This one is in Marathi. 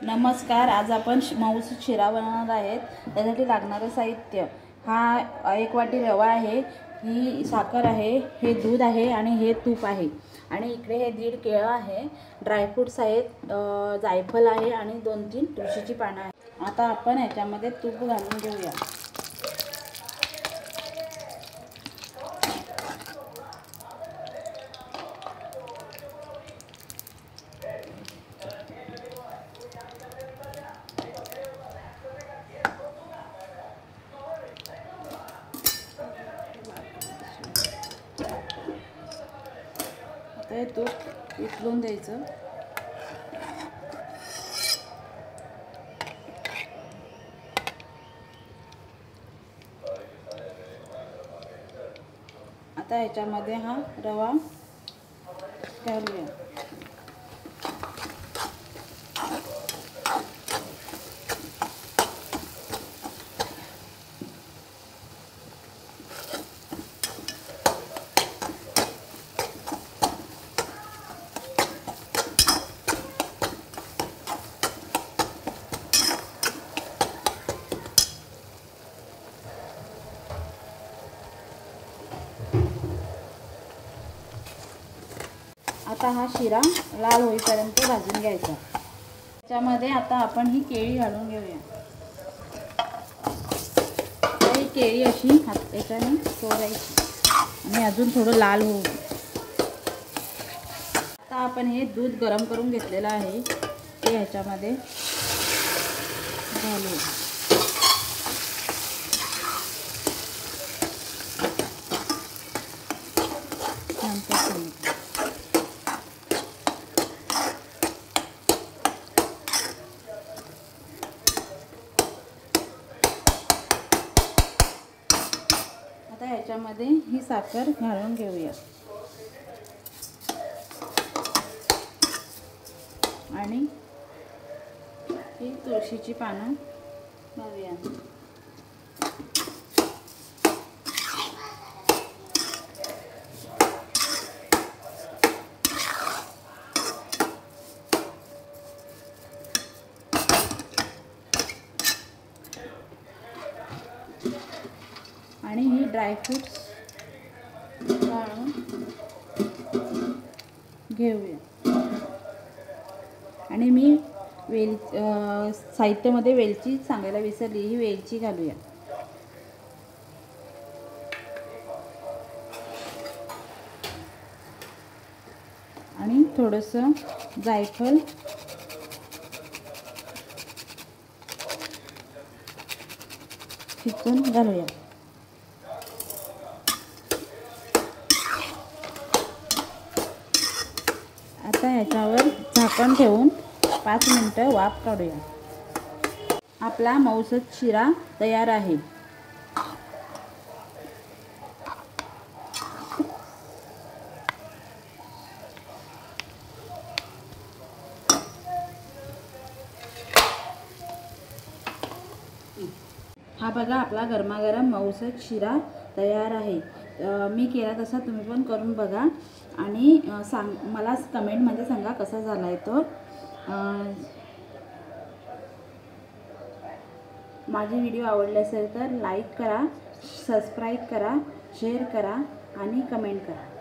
नमस्कार, आज आपण मऊसूत शिरा बनवणार आहेत। त्यासाठी लागणारे साहित्य हा 1 वाटी रवा आहे, ही साखर आहे, हे दूध आहे आणि हे तूप आहे आणि इकडे हे 1.5 केळं आहे, ड्रायफ्रूट्स आहेत, जायफळ आहे आणि 2-3 तुळशीची पानं आहेत। आता आपण याच्यामध्ये तूप घालून घेऊया। आता हे तूप उकळून द्यायचं। आता याच्यामध्ये हा रवा घालूया। आता हा शिरा लाल होईपर्यंत भाजून घ्यायचा। त्याच्यामध्ये आता आपण ही केळी घालून घेऊया। ही केळी अशी याच्याने तोडायची आणि अजून थोडं लाल होऊ। आता आपण हे दूध गरम करून घेतलेलं आहे ते ह्याच्यामध्ये घालू। आता ह्याच्यामध्ये ही साखर घालून घेऊया आणि ही तुळशीची पानं घालूया। आणि ही ड्रायफ्रूट्स घालून घेऊया आणि मी साहित्यामध्ये वेलची सांगायला विसरली, ही वेलची घालूया आणि थोडंसं जायफळ ठिसून घालूया। आता याच्यावर झाकण ठेवून 5 मिनिटं वाफ काढूया। आपला मऊसूत शिरा तयार आहे। हा बघा, आपला गरमागरम मऊसूत शिरा तयार आहे। मी केला तसा तुम्ही पण करून बघा आणि मला कमेंटमध्ये सांगा कसा झाला आहे तो। माझी व्हिडिओ आवडले असेल तर लाईक करा, सबस्क्राईब करा, शेअर करा आणि कमेंट करा।